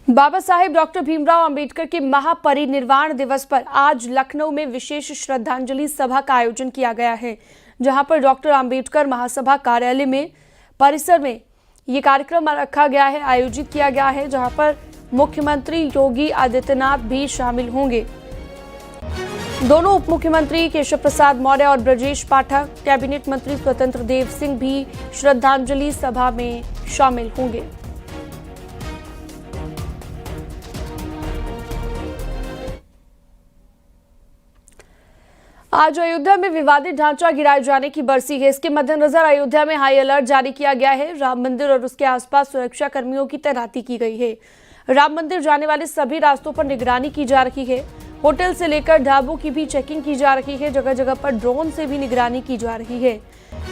Baba Saheb doctor Bhimrao Ambedkar के महापरिनिर्वाण दिवस पर आज लखनऊ में विशेष श्रद्धांजलि सभा का आयोजन किया गया है, जहां पर डॉक्टर अंबेडकर महासभा कार्यालय में परिसर में ये कार्यक्रम रखा गया है, आयोजित किया गया है, जहां पर मुख्यमंत्री योगी आदित्यनाथ भी शामिल होंगे। दोनों उप मुख्यमंत्री केशव प्रसाद मौर्य और ब्रजेश पाठक, कैबिनेट मंत्री स्वतंत्र देव सिंह भी श्रद्धांजलि सभा में शामिल होंगे। आज अयोध्या में विवादित ढांचा गिराए जाने की बरसी है। इसके मद्देनजर अयोध्या में हाई अलर्ट जारी किया गया है। राम मंदिर और उसके आसपास सुरक्षा कर्मियों की तैनाती की गई है। राम मंदिर जाने वाले सभी रास्तों पर निगरानी की जा रही है। होटल से लेकर ढाबों की भी चेकिंग की जा रही है। जगह जगह पर ड्रोन से भी निगरानी की जा रही है।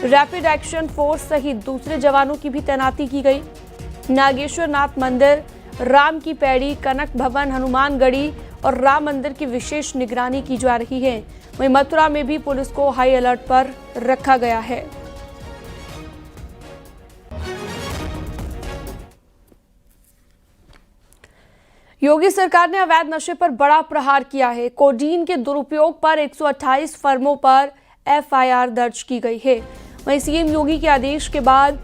रैपिड एक्शन फोर्स सहित दूसरे जवानों की भी तैनाती की गई। नागेश्वर नाथ मंदिर, राम की पैड़ी, कनक भवन, हनुमानगढ़ी और राम मंदिर की विशेष निगरानी की जा रही है। वहीं मथुरा में भी पुलिस को हाई अलर्ट पर रखा गया है। योगी सरकार ने अवैध नशे पर बड़ा प्रहार किया है। कोडीन के दुरुपयोग पर 128 फर्मों पर एफआईआर दर्ज की गई है। वहीं सीएम योगी के आदेश के बाद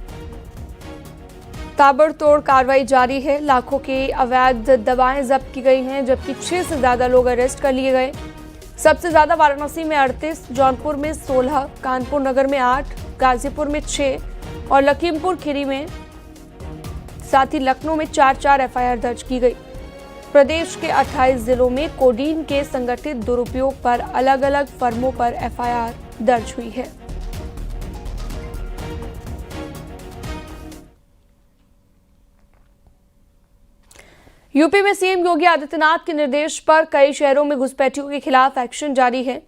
ताबड़तोड़ कार्रवाई जारी है। लाखों की अवैध दवाएं जब्त की गई हैं, जबकि 6 से ज्यादा लोग अरेस्ट कर लिए गए। सबसे ज्यादा वाराणसी में 38, जौनपुर में 16, कानपुर नगर में 8, गाजीपुर में 6 और लखीमपुर खीरी में, साथ ही लखनऊ में 4 एफआईआर दर्ज की गई। प्रदेश के 28 जिलों में कोडीन के संगठित दुरुपयोग पर अलग अलग फर्मों पर एफआईआर दर्ज हुई है। यूपी में सीएम योगी आदित्यनाथ के निर्देश पर कई शहरों में घुसपैठियों के खिलाफ एक्शन जारी है।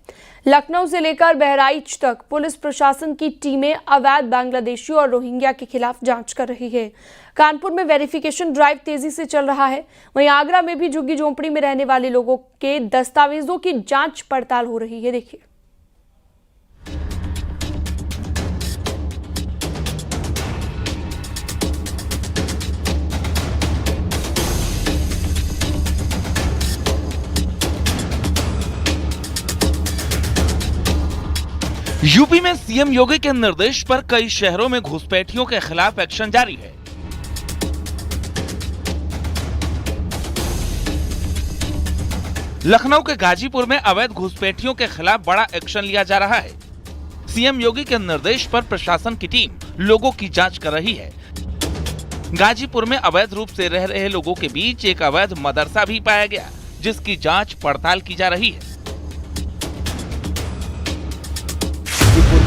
लखनऊ से लेकर बहराइच तक पुलिस प्रशासन की टीमें अवैध बांग्लादेशियों और रोहिंग्या के खिलाफ जांच कर रही है। कानपुर में वेरिफिकेशन ड्राइव तेजी से चल रहा है। वहीं आगरा में भी झुग्गी झोंपड़ी में रहने वाले लोगों के दस्तावेजों की जांच पड़ताल हो रही है। देखिए, यूपी में सीएम योगी के निर्देश पर कई शहरों में घुसपैठियों के खिलाफ एक्शन जारी है। लखनऊ के गाजीपुर में अवैध घुसपैठियों के खिलाफ बड़ा एक्शन लिया जा रहा है। सीएम योगी के निर्देश पर प्रशासन की टीम लोगों की जांच कर रही है। गाजीपुर में अवैध रूप से रह रहे लोगों के बीच एक अवैध मदरसा भी पाया गया, जिसकी जांच पड़ताल की जा रही है।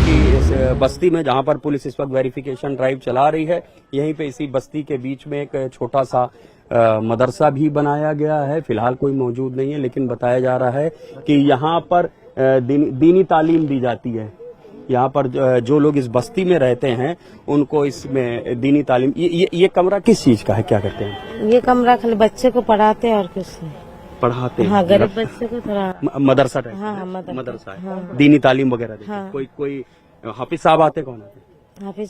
इस बस्ती में जहां पर पुलिस इस वक्त वेरिफिकेशन ड्राइव चला रही है, यहीं पे इसी बस्ती के बीच में एक छोटा सा मदरसा भी बनाया गया है। फिलहाल कोई मौजूद नहीं है, लेकिन बताया जा रहा है कि यहां पर दीनी तालीम दी जाती है। यहां पर जो लोग इस बस्ती में रहते हैं उनको इसमें दीनी तालीम। ये कमरा किस चीज का है, क्या कहते हैं? ये कमरा खाली बच्चे को पढ़ाते और कुछ पढ़ाते हैं। हाँ, गरीब बच्चे को थोड़ा मदरसा टाइप। हाँ, मदरसा है। हाँ। दीनी तालीम वगैरह देते हैं। हाँ। कोई हाफिज साहब आते, कौन आते? हाफिज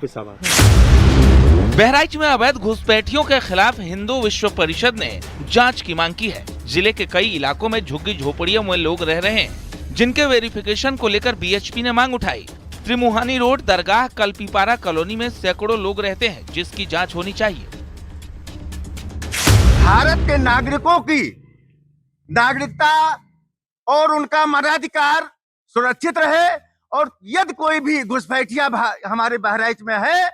साहब आते। बहराइच में अवैध घुसपैठियों के खिलाफ हिंदू विश्व परिषद ने जांच की मांग की है। जिले के कई इलाकों में झुग्गी झोपड़ियों में लोग रह रहे हैं, जिनके वेरिफिकेशन को लेकर बीएचपी ने मांग उठाई। त्रिमुहानी रोड, दरगाह, कल्पीपारा कॉलोनी में सैकड़ों लोग रहते हैं, जिसकी जांच होनी चाहिए। भारत के नागरिकों की नागरिकता और उनका मनाधिकार सुरक्षित रहे, और यदि कोई भी घुसपैठिया हमारे बहराइच में है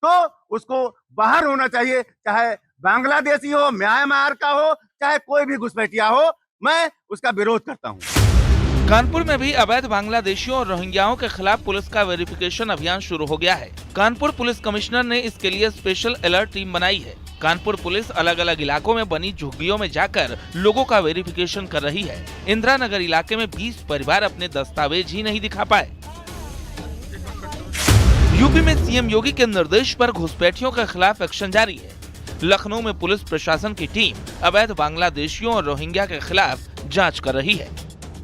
तो उसको बाहर होना चाहिए, चाहे बांग्लादेशी हो, म्यांमार का हो, चाहे कोई भी घुसपैठिया हो। मैं उसका विरोध करता हूं। कानपुर में भी अवैध बांग्लादेशियों और रोहिंग्याओं के खिलाफ पुलिस का वेरिफिकेशन अभियान शुरू हो गया है। कानपुर पुलिस कमिश्नर ने इसके लिए स्पेशल अलर्ट टीम बनाई है। कानपुर पुलिस अलग अलग इलाकों में बनी झुग्गियों में जाकर लोगों का वेरिफिकेशन कर रही है। इंदिरा नगर इलाके में 20 परिवार अपने दस्तावेज ही नहीं दिखा पाए। यूपी में सीएम योगी के निर्देश पर घुसपैठियों के खिलाफ एक्शन जारी है। लखनऊ में पुलिस प्रशासन की टीम अवैध बांग्लादेशियों और रोहिंग्या के खिलाफ जांच कर रही है।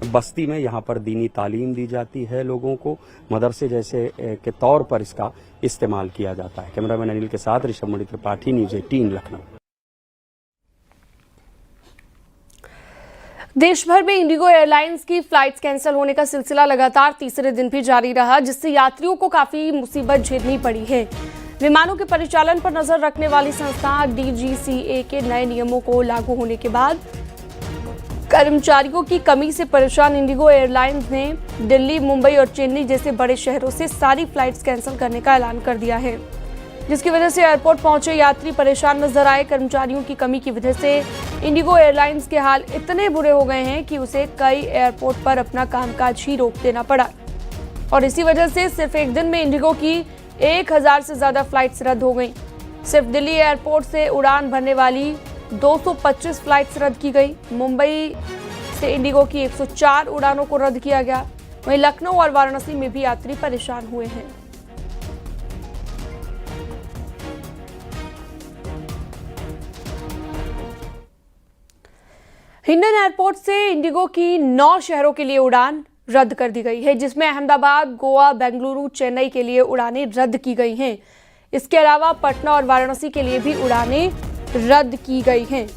बस्ती में यहाँ पर दीनी तालीम दी जाती है लोगों को, मदरसे जैसे के तौर पर इसका इस्तेमाल किया जाता है। कैमरामैन अनिल के साथ ऋषभ मणि त्रिपाठी, न्यूज़ 18 लखनऊ। देश भर में इंडिगो एयरलाइंस की फ्लाइट्स कैंसिल होने का सिलसिला लगातार तीसरे दिन भी जारी रहा, जिससे यात्रियों को काफी मुसीबत झेलनी पड़ी है। विमानों के परिचालन पर नजर रखने वाली संस्था DGCA के नए नियमों को लागू होने के बाद कर्मचारियों की कमी से परेशान इंडिगो एयरलाइंस ने दिल्ली, मुंबई और चेन्नई जैसे बड़े शहरों से सारी फ्लाइट्स कैंसिल करने का ऐलान कर दिया है, जिसकी वजह से एयरपोर्ट पहुंचे यात्री परेशान नजर आए। कर्मचारियों की कमी की वजह से इंडिगो एयरलाइंस के हाल इतने बुरे हो गए हैं कि उसे कई एयरपोर्ट पर अपना कामकाज ही रोक देना पड़ा और इसी वजह से सिर्फ एक दिन में इंडिगो की 1000 से ज्यादा फ्लाइट्स रद्द हो गई। सिर्फ दिल्ली एयरपोर्ट से उड़ान भरने वाली 225 फ्लाइट्स रद्द की गई। मुंबई से इंडिगो की 104 उड़ानों को रद्द किया गया। वहीं लखनऊ और वाराणसी में भी यात्री परेशान हुए हैं। हिंडन एयरपोर्ट से इंडिगो की 9 शहरों के लिए उड़ान रद्द कर दी गई है, जिसमें अहमदाबाद, गोवा, बेंगलुरु, चेन्नई के लिए उड़ानें रद्द की गई हैं। इसके अलावा पटना और वाराणसी के लिए भी उड़ानें रद्द की गई हैं।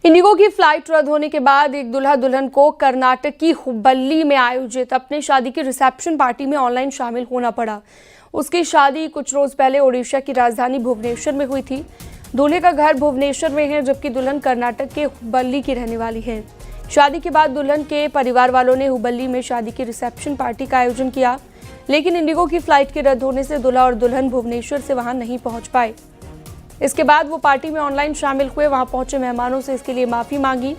इंडिगो की फ्लाइट रद्द होने के बाद एक दूल्हा दुल्हन को कर्नाटक की हुबल्ली में आयोजित अपनी शादी की रिसेप्शन पार्टी में ऑनलाइन शामिल होना पड़ा। उसकी शादी कुछ रोज पहले ओडिशा की राजधानी भुवनेश्वर में हुई थी। दूल्हे का घर भुवनेश्वर में है, जबकि दुल्हन कर्नाटक के हुबल्ली की रहने वाली है। शादी के बाद दुल्हन के परिवार वालों ने हुबल्ली में शादी की रिसेप्शन पार्टी का आयोजन किया, लेकिन इंडिगो की फ्लाइट के रद्द होने से दूल्हा और दुल्हन भुवनेश्वर से वहां नहीं पहुंच पाए। इसके बाद वो पार्टी में ऑनलाइन शामिल हुए। वहां पहुंचे मेहमानों से इसके लिए माफी मांगी।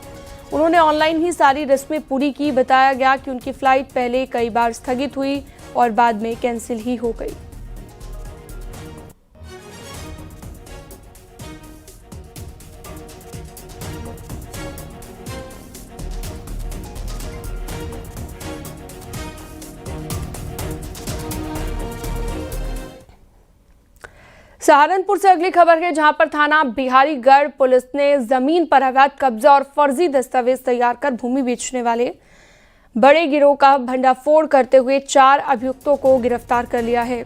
उन्होंने ऑनलाइन ही सारी रस्में पूरी की। बताया गया कि उनकी फ्लाइट पहले कई बार स्थगित हुई और बाद में कैंसिल ही हो गई। सहारनपुर से अगली खबर है, जहां पर थाना बिहारीगढ़ पुलिस ने जमीन पर अवैध कब्जा और फर्जी दस्तावेज तैयार कर भूमि बेचने वाले बड़े गिरोह का भंडाफोड़ करते हुए 4 अभियुक्तों को गिरफ्तार कर लिया है।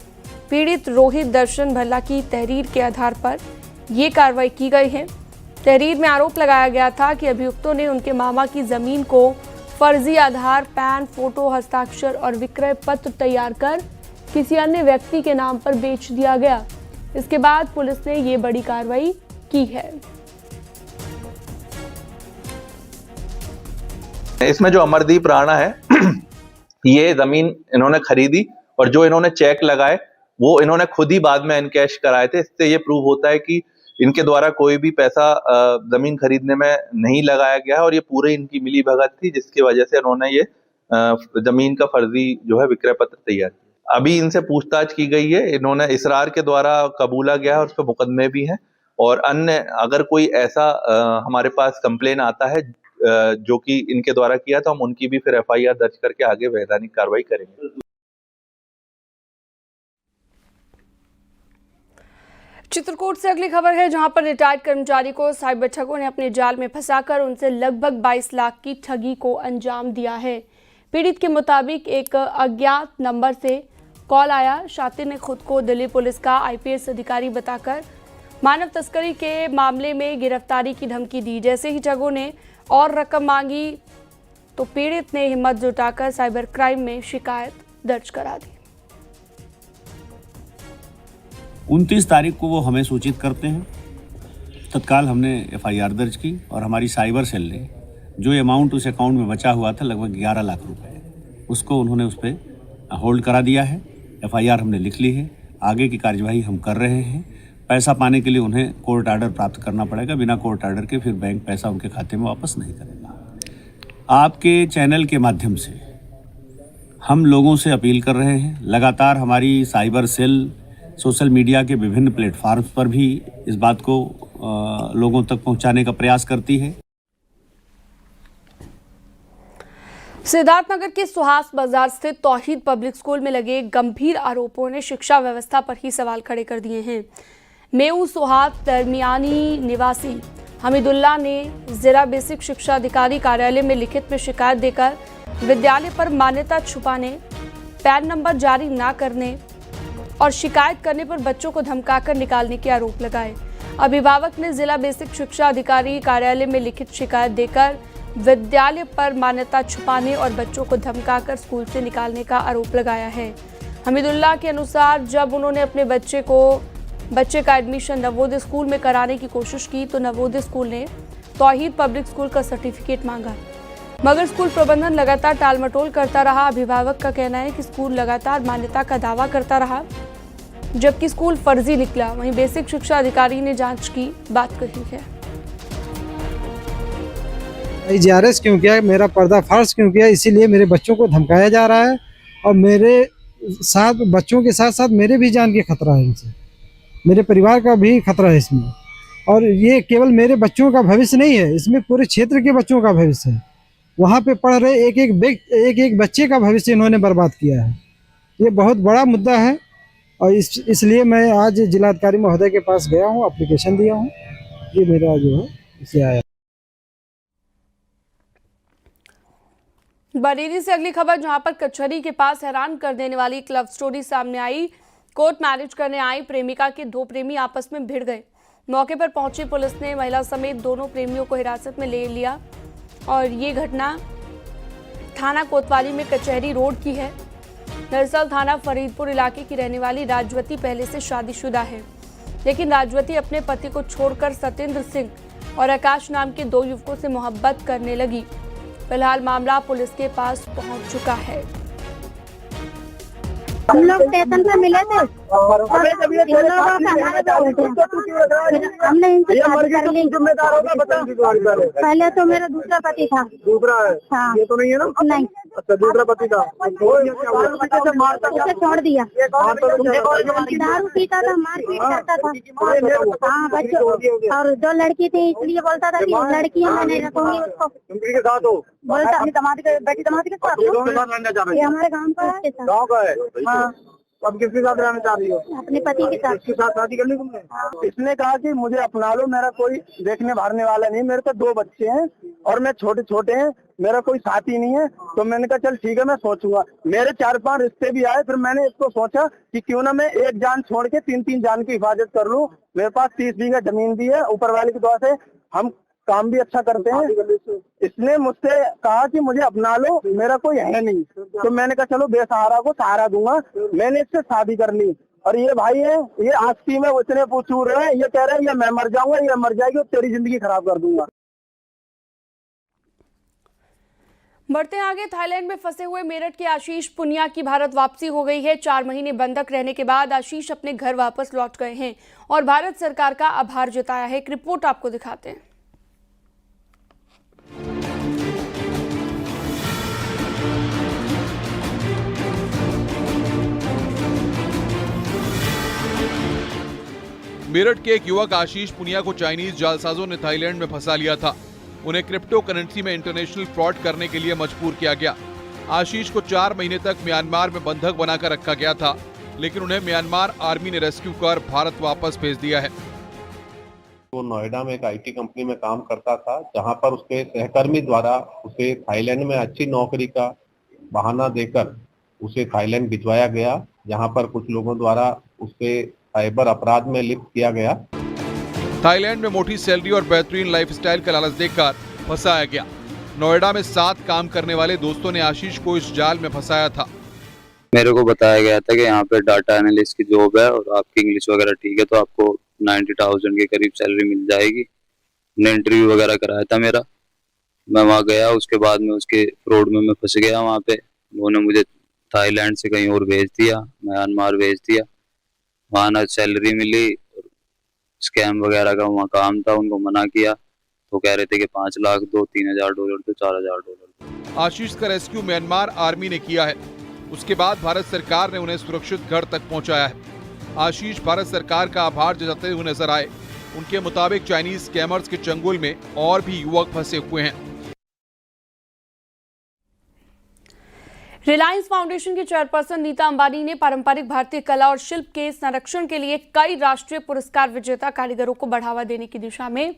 पीड़ित रोहित दर्शन भल्ला की तहरीर के आधार पर ये कार्रवाई की गई है। तहरीर में आरोप लगाया गया था कि अभियुक्तों ने उनके मामा की जमीन को फर्जी आधार, पैन, फोटो, हस्ताक्षर और विक्रय पत्र तैयार कर किसी अन्य व्यक्ति के नाम पर बेच दिया गया। इसके बाद पुलिस ने ये बड़ी कार्रवाई की है। इसमें जो अमरदीप राणा है ये जमीन इन्होंने खरीदी और जो इन्होंने चेक लगाए वो इन्होंने खुद ही बाद में एनकैश कराए थे। इससे ये प्रूव होता है कि इनके द्वारा कोई भी पैसा जमीन खरीदने में नहीं लगाया गया है और ये पूरे इनकी मिली भगत थी, जिसकी वजह से इन्होंने ये जमीन का फर्जी जो है विक्रय पत्र तैयार किया। अभी इनसे पूछताछ की गई है। इन्होंने इसरार के द्वारा कबूला गया है और उस पर मुकदमे भी हैं और अन्य अगर कोई ऐसा हमारे पास कंप्लेन आता है जो कि इनके द्वारा किया तो हम उनकी भी फिर FIR दर्ज करके आगे वैधानिक कार्रवाई करेंगे। चित्रकूट से अगली खबर है, जहां पर रिटायर्ड कर्मचारी को साइबर ठगों ने अपने जाल में फंसाकर उनसे लगभग 22 लाख की ठगी को अंजाम दिया है। पीड़ित के मुताबिक एक अज्ञात नंबर से कॉल आया। शातिर ने खुद को दिल्ली पुलिस का IPS अधिकारी बताकर मानव तस्करी के मामले में गिरफ्तारी की धमकी दी। जैसे ही ठगों ने और रकम मांगी तो पीड़ित ने हिम्मत जुटाकर साइबर क्राइम में शिकायत दर्ज करा दी। 29 तारीख को वो हमें सूचित करते हैं। तत्काल हमने FIR दर्ज की और हमारी साइबर सेल ने जो अमाउंट उस अकाउंट में बचा हुआ था लगभग 11 लाख रुपए, उसको उन्होंने उस पर होल्ड करा दिया है। FIR हमने लिख ली है। आगे की कार्यवाही हम कर रहे हैं। पैसा पाने के लिए उन्हें कोर्ट ऑर्डर प्राप्त करना पड़ेगा। बिना कोर्ट ऑर्डर के फिर बैंक पैसा उनके खाते में वापस नहीं करेगा। आपके चैनल के माध्यम से हम लोगों से अपील कर रहे हैं। लगातार हमारी साइबर सेल सोशल मीडिया के विभिन्न प्लेटफॉर्म्स पर भी इस बात को लोगों तक पहुंचाने का प्रयास करती है। सिद्धार्थनगर के सुहास बाजार स्थित तौहीद पब्लिक स्कूल में लगे गंभीर आरोपों ने शिक्षा व्यवस्था पर ही सवाल खड़े कर दिए हैं। मेऊ सुहास दरमियानी निवासी हमीदुल्लाह ने जिला बेसिक शिक्षा अधिकारी कार्यालय में लिखित में शिकायत देकर विद्यालय पर मान्यता छुपाने, पैन नंबर जारी ना करने और शिकायत करने पर बच्चों को धमकाकर निकालने के आरोप लगाए। अभिभावक ने जिला बेसिक शिक्षा अधिकारी कार्यालय में लिखित शिकायत देकर विद्यालय पर मान्यता छुपाने और बच्चों को धमकाकर स्कूल से निकालने का आरोप लगाया है। हमीदुल्लाह के अनुसार जब उन्होंने अपने बच्चे का एडमिशन नवोदय स्कूल में कराने की कोशिश की तो नवोदय स्कूल ने तौहीद पब्लिक स्कूल का सर्टिफिकेट मांगा, मगर स्कूल प्रबंधन लगातार टालमटोल करता रहा। अभिभावक का कहना है कि स्कूल लगातार मान्यता का दावा करता रहा जबकि स्कूल फर्जी निकला। वहीं बेसिक शिक्षा अधिकारी ने जांच की बात कही है। IGRS क्यों किया, मेरा पर्दाफाश क्यों किया, इसीलिए मेरे बच्चों को धमकाया जा रहा है और मेरे साथ बच्चों के साथ साथ मेरे भी जान के खतरा है, इनसे मेरे परिवार का भी खतरा है इसमें। और ये केवल मेरे बच्चों का भविष्य नहीं है, इसमें पूरे क्षेत्र के बच्चों का भविष्य है। वहाँ पे पढ़ रहे एक एक बच्चे का भविष्य इन्होंने बर्बाद किया है। ये बहुत बड़ा मुद्दा है और इसलिए मैं आज जिलाधिकारी महोदय के पास गया हूँ, एप्लीकेशन दिया हूँ। ये मेरा जो है इसे आया। बरेली से अगली खबर, जहां पर कचहरी के पास हैरान कर देने वाली एक लव स्टोरी सामने आई। कोर्ट मैरिज करने आई प्रेमिका के दो प्रेमी आपस में भिड़ गए। मौके पर पहुंची पुलिस ने महिला समेत दोनों प्रेमियों को हिरासत में ले लिया और ये घटना थाना कोतवाली में कचहरी रोड की है। दरअसल थाना फरीदपुर इलाके की रहने वाली राजवती पहले से शादीशुदा है, लेकिन राजवती अपने पति को छोड़कर सत्येंद्र सिंह और आकाश नाम के दो युवकों से मोहब्बत करने लगी। फिलहाल मामला पुलिस के पास पहुंच चुका है। हम लोग स्टेशन पे मिले थे और हमने इनसे शादी कर ली। पहले तो मेरा दूसरा पति था। दूसरा है? हाँ। ये तो नहीं है ना? नहीं। अच्छा, दूसरा पति था। उसे छोड़ दिया। दारू पीता था, मारपीट करता था। हाँ, बच्चों और दो लड़की थी, इसलिए बोलता था कि लड़कियां मैं नहीं रखूंगी उसको। के साथ हो? बोलता अपनी बेटी दामाद के साथ। ये हमारे गाँव का है। गाँव का है? हाँ। अब किसके साथ रहना चाह रही हो? अपने पति के साथ। इसके साथ शादी करनी तुमने? इसने कहा कि मुझे अपना लो, मेरा कोई देखने भारने वाला नहीं, मेरे तो दो बच्चे हैं और मैं छोटे हैं, मेरा कोई साथी नहीं है। तो मैंने कहा चल ठीक है, मैं सोचूंगा। मेरे 4-5 रिश्ते भी आए, फिर मैंने इसको सोचा कि क्यों ना मैं एक जान छोड़ के 3-3 जान की हिफाजत कर लूं। मेरे पास 30 बीघा जमीन भी है, ऊपर वाले की दुआ से हम काम भी अच्छा करते हैं। इसने मुझसे कहा कि मुझे अपना लो, मेरा कोई है नहीं। तो मैंने कहा चलो बेसहारा को सहारा दूंगा। मैंने इससे शादी कर ली और ये भाई है, ये आस्ती में इतने पूछू रहे हैं, ये कह रहे हैं ये मैं मर जाऊंगा, ये मर जाएगी और तेरी जिंदगी खराब कर दूंगा। बढ़ते आगे, थाईलैंड में फंसे हुए मेरठ के आशीष पुनिया की भारत वापसी हो गई है। 4 महीने बंधक रहने के बाद आशीष अपने घर वापस लौट गए हैं और भारत सरकार का आभार जताया है। एक रिपोर्ट आपको दिखाते हैं। मेरठ के एक युवक आशीष पुनिया को चाइनीज जालसाजों ने थाईलैंड में फंसा लिया था। उन्हें क्रिप्टो करेंसी में इंटरनेशनल फ्रॉड करने के लिए मजबूर किया गया। आशीष को 4 महीने तक म्यांमार में बंधक बनाकर रखा गया था, लेकिन उन्हें म्यांमार आर्मी ने रेस्क्यू कर भारत वापस भेज दिया है। वो नोएडा में एक IT कंपनी में काम करता था, जहां पर उसके सहकर्मी द्वारा उसे थाईलैंड में अच्छी नौकरी का बहाना देकर उसे थाईलैंड भिजवाया गया, जहां पर कुछ लोगों द्वारा उसे साइबर अपराध में लिप्त किया गया। थाईलैंड में मोटी सैलरी और बेहतरीन लाइफस्टाइल का लालच देकर फंसाया गया। नोएडा में 7 काम करने वाले दोस्तों ने आशीष को इस जाल में फंसाया था। मेरे को बताया गया था कि यहाँ पे डाटा एनालिस्ट की जॉब है और आपकी इंग्लिश वगैरह ठीक है तो आपको 90,000 के करीब सैलरी मिल जाएगी। मैंने इंटरव्यू वगैरह कराया था मेरा, मैं वहाँ गया, उसके बाद में उसके फ्रॉड में मैं फंस गया। वहाँ पे उन्होंने मुझे थाईलैंड से कहीं और भेज दिया, म्यांमार भेज दिया। वहाँ ना सैलरी मिली, स्कैम वगैरह का वहाँ काम था, उनको मना किया तो कह रहे थे कि 5 लाख दो, $3,000 तो $4,000। आशीष का रेस्क्यू म्यांमार आर्मी ने किया है। उसके बाद भारत सरकार ने उन्हें सुरक्षित घर तक पहुंचाया है। आशीष भारत सरकार का आभार जताते हुए नजर आए। उनके मुताबिक चाइनीज स्कैमर्स के चंगुल में और भी युवक फंसे हुए हैं। रिलायंस फाउंडेशन की चेयरपर्सन नीता अंबानी ने पारंपरिक भारतीय कला और शिल्प के संरक्षण के लिए कई राष्ट्रीय पुरस्कार विजेता कारीगरों को बढ़ावा देने की दिशा में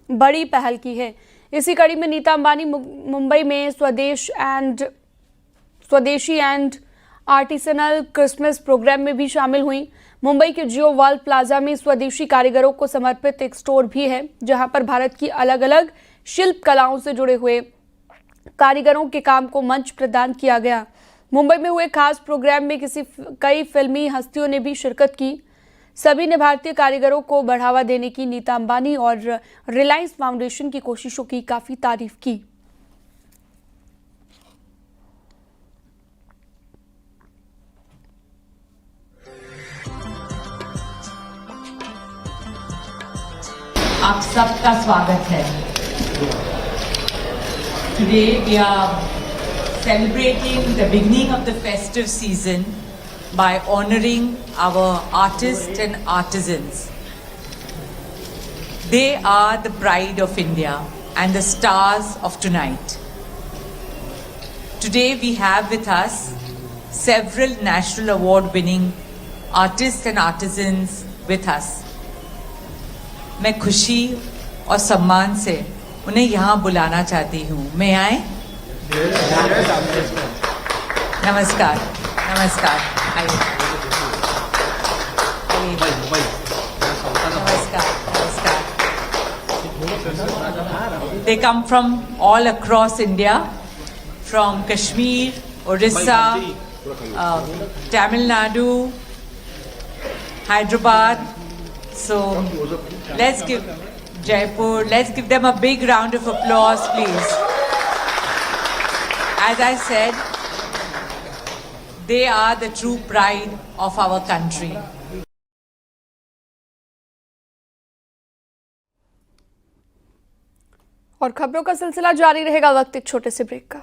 बड़ी पहल की है। इसी कड़ी में नीता अंबानी मुंबई में स्वदेशी एंड आर्टिसनल क्रिसमस प्रोग्राम में भी शामिल हुई। मुंबई के जियो वर्ल्ड प्लाजा में स्वदेशी कारीगरों को समर्पित एक स्टोर भी है, जहां पर भारत की अलग अलग शिल्प कलाओं से जुड़े हुए कारीगरों के काम को मंच प्रदान किया गया। मुंबई में हुए खास प्रोग्राम में कई फिल्मी हस्तियों ने भी शिरकत की। सभी ने भारतीय कारीगरों को बढ़ावा देने की नीता अंबानी और रिलायंस फाउंडेशन की कोशिशों की काफी तारीफ की। आप सबका स्वागत है। Today we are celebrating the beginning of the festive season by honoring our artists and artisans. They are the pride of India and the stars of tonight. Today we have with us several national award winning artists and artisans with us. मैं खुशी और सम्मान से उन्हें यहाँ बुलाना चाहती हूँ। मैं आए? नमस्कार, नमस्कार, आइए। नमस्कार, नमस्कार। They come from all across India, from Kashmir, Orissa, Tamil Nadu, Hyderabad. So let's give Jaipur, let's give them a big round of applause, please. As I said, they are the true pride of our country. और खबरों का सिलसिला जारी रहेगा, वक्त एक छोटे से ब्रेक का।